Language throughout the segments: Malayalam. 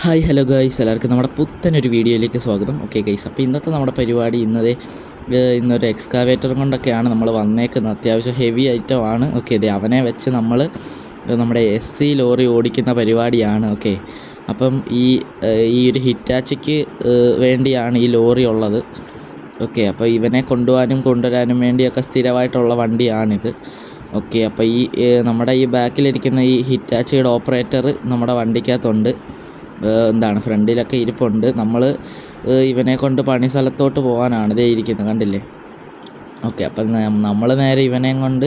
ഹായ് ഹലോ ഗൈസ്, എല്ലാവർക്കും നമ്മുടെ പുത്തനൊരു വീഡിയോയിലേക്ക് സ്വാഗതം. ഓക്കെ ഗൈസ്, അപ്പോൾ ഇന്നത്തെ നമ്മുടെ പരിപാടി ഇന്നൊരു എക്സ്കാവേറ്ററും കൊണ്ടൊക്കെയാണ് നമ്മൾ വന്നേക്കുന്നത്. അത്യാവശ്യം ഹെവി ഐറ്റമാണ്. ഓക്കെ, ഇത് അവനെ വെച്ച് നമ്മൾ നമ്മുടെ SC ലോറി ഓടിക്കുന്ന പരിപാടിയാണ്. ഓക്കെ, അപ്പം ഈ ഒരു ഹിറ്റാച്ചിക്ക് വേണ്ടിയാണ് ഈ ലോറി ഉള്ളത്. ഓക്കെ, അപ്പോൾ ഇവനെ കൊണ്ടുപോകാനും കൊണ്ടുവരാനും വേണ്ടിയൊക്കെ സ്ഥിരമായിട്ടുള്ള വണ്ടിയാണിത്. ഓക്കെ, അപ്പോൾ നമ്മുടെ ഈ ബാക്കിലിരിക്കുന്ന ഈ ഹിറ്റാച്ചിയുടെ ഓപ്പറേറ്റർ നമ്മുടെ വണ്ടിക്കകത്തുണ്ട്. ഫ്രണ്ടിലൊക്കെ ഇരിപ്പുണ്ട്. നമ്മൾ ഇവനെ കൊണ്ട് പണി സ്ഥലത്തോട്ട് പോകാനാണ് ഇതേ ഇരിക്കുന്നത്, കണ്ടില്ലേ? ഓക്കെ, അപ്പം നമ്മൾ നേരെ ഇവനെയും കൊണ്ട്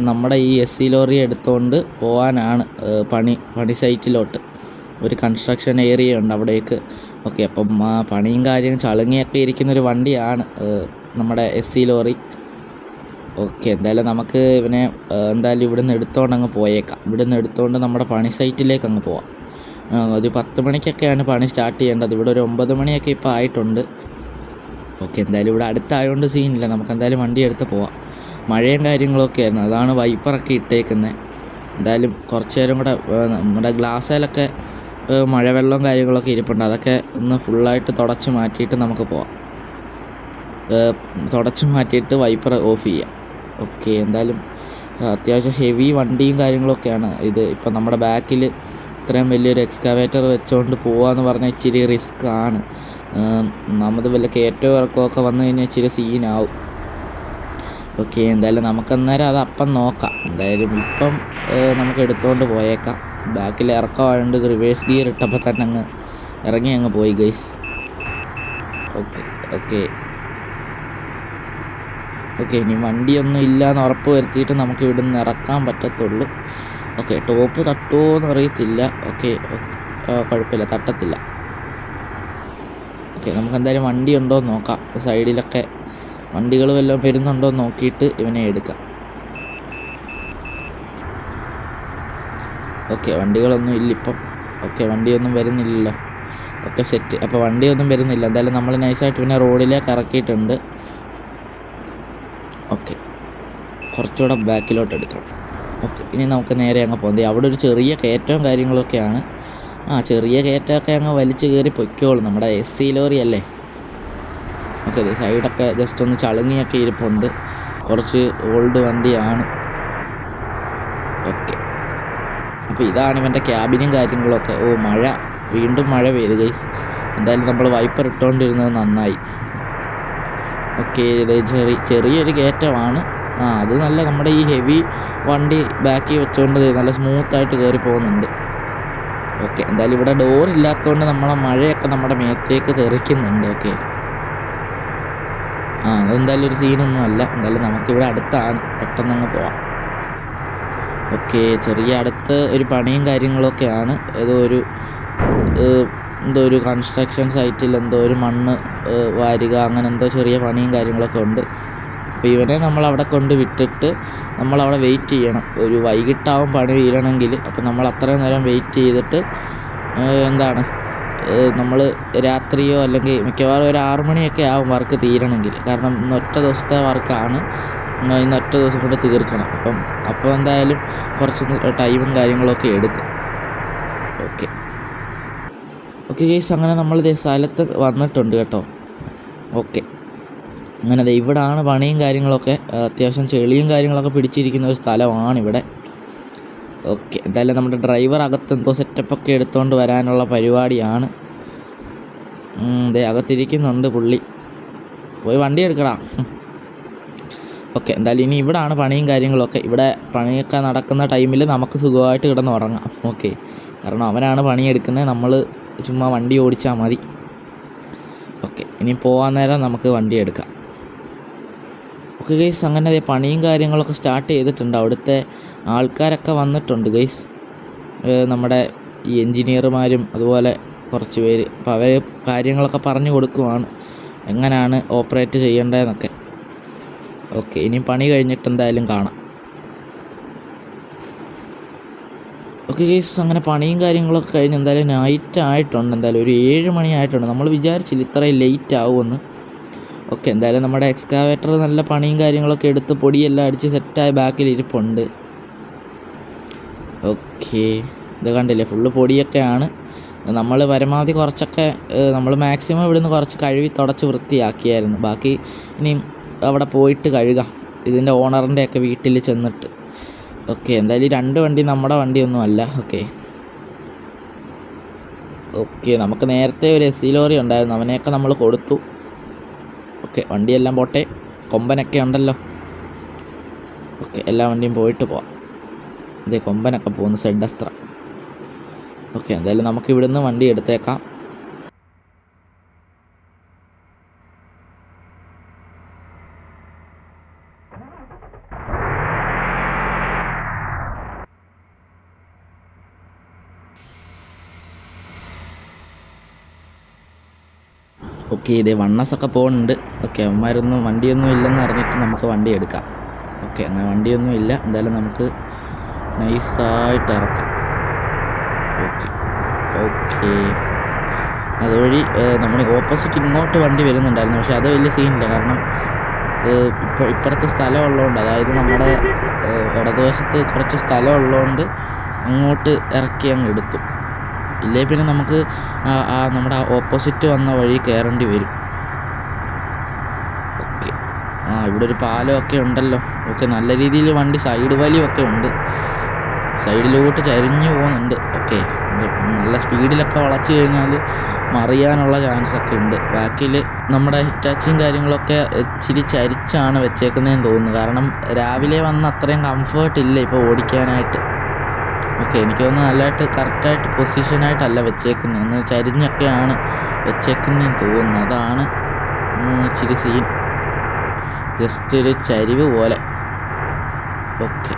നമ്മുടെ ഈ SC ലോറി എടുത്തുകൊണ്ട് പോകാനാണ് പണി സൈറ്റിലോട്ട്. ഒരു കൺസ്ട്രക്ഷൻ ഏരിയ ഉണ്ട് അവിടേക്ക്. ഓക്കെ, അപ്പം പണിയും കാര്യം ചളുങ്ങിയൊക്കെ ഇരിക്കുന്നൊരു വണ്ടിയാണ് നമ്മുടെ SC ലോറി. ഓക്കെ, എന്തായാലും നമുക്ക് ഇവനെ ഇവിടുന്ന് എടുത്തുകൊണ്ട് അങ്ങ് പോയേക്കാം. ഇവിടുന്ന് എടുത്തുകൊണ്ട് നമ്മുടെ പണി സൈറ്റിലേക്ക് അങ്ങ് പോവാം. ഒരു 10 മണിക്കൊക്കെയാണ് പണി സ്റ്റാർട്ട് ചെയ്യേണ്ടത്. ഇവിടെ ഒരു 9 മണിയൊക്കെ ഇപ്പോൾ ആയിട്ടുണ്ട്. ഓക്കെ, എന്തായാലും ഇവിടെ അടുത്തായതുകൊണ്ട് സീനില്ല. നമുക്കെന്തായാലും വണ്ടി എടുത്ത് പോവാം. മഴയും കാര്യങ്ങളൊക്കെ ആയിരുന്നു, അതാണ് വൈപ്പറൊക്കെ ഇട്ടേക്കുന്നത്. എന്തായാലും കുറച്ച് നേരം കൂടെ നമ്മുടെ ഗ്ലാസ്സിലൊക്കെ മഴവെള്ളവും കാര്യങ്ങളൊക്കെ ഇരിപ്പുണ്ട്. അതൊക്കെ ഒന്ന് ഫുള്ളായിട്ട് തുടച്ച് മാറ്റിയിട്ട് നമുക്ക് പോവാം. തുടച്ച് മാറ്റിയിട്ട് വൈപ്പർ ഓഫ് ചെയ്യാം. ഓക്കെ, എന്തായാലും അത്യാവശ്യം ഹെവി വണ്ടിയും കാര്യങ്ങളൊക്കെയാണ് ഇത്. ഇപ്പം നമ്മുടെ ബാക്കിൽ ഇത്രയും വലിയൊരു എക്സ്കാവേറ്റർ വെച്ചുകൊണ്ട് പോകാമെന്ന് പറഞ്ഞാൽ ഇച്ചിരി റിസ്ക് ആണ്. വല്ല കയറ്റവും ഇറക്കമൊക്കെ വന്നു കഴിഞ്ഞാൽ ഇച്ചിരി സീനാവും. ഓക്കെ, എന്തായാലും നമുക്കന്നേരം അത് അപ്പം നോക്കാം. എന്തായാലും ഇപ്പം നമുക്ക് എടുത്തുകൊണ്ട് പോയേക്കാം. ബാക്കിൽ ഇറക്കമായതുകൊണ്ട് റിവേഴ്സ് ഗിയർ ഇട്ടപ്പോൾ തന്നെ ഇറങ്ങി അങ്ങ് പോയി ഗൈസ്. ഓക്കെ ഓക്കെ ഓക്കെ ഇനി വണ്ടിയൊന്നും ഇല്ലയെന്ന് ഉറപ്പ് വരുത്തിയിട്ട് നമുക്ക് ഇവിടുന്ന് ഇറക്കാൻ പറ്റത്തുള്ളൂ. ഓക്കെ, ടോപ്പ് തട്ടുമോ എന്ന് അറിയത്തില്ല. ഓക്കെ, കുഴപ്പമില്ല, തട്ടത്തില്ല. ഓക്കെ, നമുക്കെന്തായാലും വണ്ടി ഉണ്ടോ എന്ന് നോക്കാം. സൈഡിലൊക്കെ വണ്ടികൾ വല്ലതും വരുന്നുണ്ടോ എന്ന് നോക്കിയിട്ട് ഇവനെ എടുക്കാം. ഓക്കെ, വണ്ടികളൊന്നും ഇല്ലിപ്പം. ഓക്കെ, വണ്ടിയൊന്നും വരുന്നില്ലല്ലോ. Okay, set. അപ്പോൾ വണ്ടിയൊന്നും വരുന്നില്ല. എന്തായാലും നമ്മൾ നൈസായിട്ട് ഇവനെ റോഡിലേക്ക് ഇറക്കിയിട്ടുണ്ട്. ഓക്കെ, കുറച്ചുകൂടെ ബാക്കിലോട്ട് എടുക്കണം. ഓക്കെ, ഇനി നമുക്ക് നേരെ അങ്ങ് പോകുന്നത്. അവിടെ ഒരു ചെറിയ കയറ്റവും കാര്യങ്ങളൊക്കെയാണ്. ചെറിയ കയറ്റമൊക്കെ അങ്ങ് വലിച്ചു കയറി പൊയ്ക്കോളും. നമ്മുടെ SC ലോറി അല്ലേ. ഓക്കെ, സൈഡൊക്കെ ജസ്റ്റ് ഒന്ന് ചളുങ്ങിയൊക്കെ ഇരിപ്പുണ്ട്. കുറച്ച് ഓൾഡ് വണ്ടിയാണ്. ഓക്കെ, അപ്പോൾ ഇതാണ് ഇവൻ്റെ ക്യാബിനും കാര്യങ്ങളൊക്കെ. വീണ്ടും മഴ പെയ്തു ഗൈസ്. എന്തായാലും നമ്മൾ വൈപ്പർ ഇട്ടുകൊണ്ടിരുന്നത് നന്നായി. ഓക്കെ, ഇത് ചെറിയൊരു കയറ്റമാണ്. അത് നല്ല നമ്മുടെ ഈ ഹെവി വണ്ടി ബാക്കി വെച്ചുകൊണ്ട് നല്ല സ്മൂത്തായിട്ട് കയറി പോകുന്നുണ്ട്. ഓക്കെ, എന്തായാലും ഇവിടെ ഡോറില്ലാത്തതുകൊണ്ട് നമ്മളെ മഴയൊക്കെ നമ്മുടെ മേത്തേക്ക് തെറിക്കുന്നുണ്ട്. ഓക്കെ, അതെന്തായാലും ഒരു സീനൊന്നും അല്ല. എന്തായാലും നമുക്കിവിടെ അടുത്താണ്, പെട്ടെന്നങ്ങ് പോവാം. ഓക്കെ, ചെറിയ അടുത്ത് ഒരു പണിയും കാര്യങ്ങളൊക്കെയാണ്. എന്തോ ഒരു കൺസ്ട്രക്ഷൻ സൈറ്റിൽ ഒരു മണ്ണ് വാരുക, അങ്ങനെ എന്തോ ചെറിയ പണിയും കാര്യങ്ങളൊക്കെ ഉണ്ട്. അപ്പോൾ ഇവനെ നമ്മളവിടെ കൊണ്ട് വിട്ടിട്ട് നമ്മളവിടെ വെയിറ്റ് ചെയ്യണം. ഒരു വൈകിട്ടാവും പണി തീരണമെങ്കിൽ. അപ്പോൾ നമ്മൾ അത്രയും നേരം വെയിറ്റ് ചെയ്തിട്ട് നമ്മൾ രാത്രിയോ അല്ലെങ്കിൽ മിക്കവാറും ഒരു 6 മണിയൊക്കെ ആവും വർക്ക് തീരണമെങ്കിൽ. കാരണം ഇന്നൊറ്റ ദിവസത്തെ വർക്കാണ്, ഇന്നൊറ്റ ദിവസം കൊണ്ട് തീർക്കണം. അപ്പോൾ എന്തായാലും കുറച്ച് ടൈമും കാര്യങ്ങളൊക്കെ എടുക്കും. ഓക്കെ ഗൈസ്, അങ്ങനെ നമ്മൾ സ്ഥലത്ത് വന്നിട്ടുണ്ട് കേട്ടോ. ഓക്കെ, അങ്ങനെ ഇവിടാണ് പണിയും കാര്യങ്ങളൊക്കെ. അത്യാവശ്യം ചെളിയും കാര്യങ്ങളൊക്കെ പിടിച്ചിരിക്കുന്ന ഒരു സ്ഥലമാണിവിടെ. ഓക്കെ, എന്തായാലും നമ്മുടെ ഡ്രൈവർ അകത്തെന്തോ സെറ്റപ്പൊക്കെ എടുത്തുകൊണ്ട് വരാനുള്ള പരിപാടിയാണ്. അകത്തിരിക്കുന്നുണ്ട് പുള്ളി. പോയി വണ്ടി എടുക്കടാ. ഓക്കെ, എന്തായാലും ഇനി ഇവിടാണ് പണിയും കാര്യങ്ങളൊക്കെ. ഇവിടെ പണിയൊക്കെ നടക്കുന്ന ടൈമിൽ നമുക്ക് സുഖമായിട്ട് കിടന്ന് ഉറങ്ങാം. ഓക്കെ, കാരണം അവനാണ് പണിയെടുക്കുന്നത്, നമ്മൾ ചുമ്മാ വണ്ടി ഓടിച്ചാൽ മതി. ഓക്കെ, ഇനി പോകാൻ നേരം നമുക്ക് വണ്ടി എടുക്കാം. ഓക്കെ ഗൈസ്, അങ്ങനെ പണിയും കാര്യങ്ങളൊക്കെ സ്റ്റാർട്ട് ചെയ്തിട്ടുണ്ട്. അവിടുത്തെ ആൾക്കാരൊക്കെ വന്നിട്ടുണ്ട് ഗൈസ്. നമ്മുടെ ഈ എൻജിനീയർമാരും അതുപോലെ കുറച്ച് പേര്. അപ്പോൾ അവർ കാര്യങ്ങളൊക്കെ പറഞ്ഞു കൊടുക്കുവാണ് എങ്ങനെയാണ് ഓപ്പറേറ്റ് ചെയ്യേണ്ടതെന്നൊക്കെ. ഓക്കെ, ഇനി പണി കഴിഞ്ഞിട്ട് എന്തായാലും കാണാം. ഓക്കെ ഗൈസ്, അങ്ങനെ പണിയും കാര്യങ്ങളൊക്കെ കഴിഞ്ഞ് എന്തായാലും നൈറ്റ് ആയിട്ടുണ്ട്. എന്തായാലും ഒരു 7 മണി ആയിട്ടുണ്ട്. നമ്മൾ വിചാരിച്ചില്ല ഇത്രയും ലേറ്റ് ആവുമെന്ന്. ഓക്കെ, എന്തായാലും നമ്മുടെ എക്സ്കാവേറ്റർ നല്ല പണിയും കാര്യങ്ങളൊക്കെ എടുത്ത് പൊടിയെല്ലാം അടിച്ച് സെറ്റായ ബാക്കിൽ ഇരിപ്പുണ്ട്. ഓക്കെ, ഇത് കണ്ടില്ലേ, ഫുള്ള് പൊടിയൊക്കെയാണ്. നമ്മൾ പരമാവധി കുറച്ചൊക്കെ നമ്മൾ മാക്സിമം ഇവിടുന്ന് കുറച്ച് കഴുകി തുടച്ച് വൃത്തിയാക്കിയായിരുന്നു. ബാക്കി ഇനിയും അവിടെ പോയിട്ട് കഴുകാം, ഇതിൻ്റെ ഓണറിൻ്റെയൊക്കെ വീട്ടിൽ ചെന്നിട്ട്. ഓക്കെ, എന്തായാലും ഈ 2 വണ്ടി നമ്മുടെ വണ്ടിയൊന്നും അല്ല. ഓക്കെ, നമുക്ക് നേരത്തെ ഒരു SC ലോറി ഉണ്ടായിരുന്നു, അവനെയൊക്കെ നമ്മൾ കൊടുത്തു. ഓക്കെ, വണ്ടിയെല്ലാം പോട്ടെ, കൊമ്പനൊക്കെ ഉണ്ടല്ലോ. ഓക്കെ, എല്ലാ വണ്ടിയും പോയിട്ട് പോവാം. ഇതേ കൊമ്പനൊക്കെ പോകുന്നു, സെഡ് അസ്ത്ര. ഓക്കെ, എന്തായാലും നമുക്ക് ഇവിടുന്ന് വണ്ടി എടുത്തേക്കാം. ഓക്കെ, ഇതേ വണ്ണസൊക്കെ പോകുന്നുണ്ട്. ഓക്കെ, അവന്മാരൊന്നും വണ്ടിയൊന്നും ഇല്ലെന്ന് അറിഞ്ഞിട്ട് നമുക്ക് വണ്ടി എടുക്കാം. ഓക്കെ, എന്നാൽ വണ്ടിയൊന്നും ഇല്ല, എന്തായാലും നമുക്ക് നൈസായിട്ട് ഇറക്കാം. ഓക്കെ, അതുവഴി നമ്മൾ ഓപ്പോസിറ്റ് ഇങ്ങോട്ട് വണ്ടി വരുന്നുണ്ടായിരുന്നു, പക്ഷെ അത് വലിയ സീനില്ല. കാരണം ഇപ്പുറത്ത് സ്ഥലം ഉള്ളതുകൊണ്ട്, അതായത് നമ്മുടെ ഇടതുവശത്ത് കുറച്ച് സ്ഥലം ഉള്ളതുകൊണ്ട് അങ്ങോട്ട് ഇറക്കി അങ്ങ് എടുത്തു. ഇല്ലേ പിന്നെ നമുക്ക് നമ്മുടെ ഓപ്പോസിറ്റ് വന്ന വഴി കയറേണ്ടി വരും. ഓക്കെ, ഇവിടെ ഒരു പാലമൊക്കെ ഉണ്ടല്ലോ. ഓക്കെ, നല്ല രീതിയിൽ വണ്ടി സൈഡ് വലിയൊക്കെ ഉണ്ട്, സൈഡിലോട്ട് ചരിഞ്ഞു പോകുന്നുണ്ട്. ഓക്കെ, നല്ല സ്പീഡിലൊക്കെ വളച്ച് കഴിഞ്ഞാൽ മറിയാനുള്ള ചാൻസൊക്കെ ഉണ്ട്. ബാക്കിൽ നമ്മുടെ ഹിറ്റാച്ചിയും കാര്യങ്ങളൊക്കെ ഇച്ചിരി ചരിച്ചാണ് വെച്ചേക്കുന്നതെന്ന് തോന്നുന്നു. കാരണം രാവിലെ വന്ന അത്രയും കംഫേർട്ട് ഇല്ല ഇപ്പോൾ ഓടിക്കാനായിട്ട്. ഓക്കെ, എനിക്ക് തോന്നുന്നു നല്ലതായിട്ട് കറക്റ്റായിട്ട് പൊസിഷനായിട്ടല്ല വെച്ചേക്കുന്നത്, ഒന്ന് ചരിഞ്ഞൊക്കെയാണ് വെച്ചേക്കുന്നതെന്ന് തോന്നുന്നു. അതാണ് ഇച്ചിരി സീൻ, ജസ്റ്റ് ഒരു ചരിവ് പോലെ. ഓക്കെ,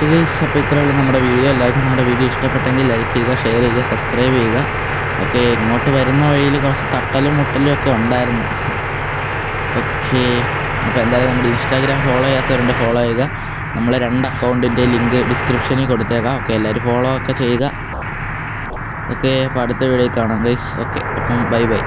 ഓക്കെ ഗൈസ്, അപ്പോൾ ഇത്രയുള്ള നമ്മുടെ വീഡിയോ. എല്ലാവർക്കും നമ്മുടെ വീഡിയോ ഇഷ്ടപ്പെട്ടെങ്കിൽ ലൈക്ക് ചെയ്യുക, ഷെയർ ചെയ്യുക, സബ്സ്ക്രൈബ് ചെയ്യുക. ഓക്കെ, ഇങ്ങോട്ട് വരുന്ന വഴിയിൽ കുറച്ച് തട്ടലും മുട്ടലും ഒക്കെ ഉണ്ടായിരുന്നു. ഓക്കെ, അപ്പോൾ എന്തായാലും നമ്മുടെ ഇൻസ്റ്റാഗ്രാം ഫോളോ ചെയ്യാത്തവരുണ്ട്, ഫോളോ ചെയ്യുക. നമ്മളെ 2 അക്കൗണ്ടിൻ്റെ ലിങ്ക് ഡിസ്ക്രിപ്ഷനിൽ കൊടുത്തേക്കാം. ഓക്കെ, എല്ലാവരും ഫോളോ ഒക്കെ ചെയ്യുക. ഓക്കെ, അപ്പോൾ അടുത്ത വീഡിയോയിൽ കാണാം ഗൈസ്. ഓക്കെ, അപ്പം ബൈ ബൈ.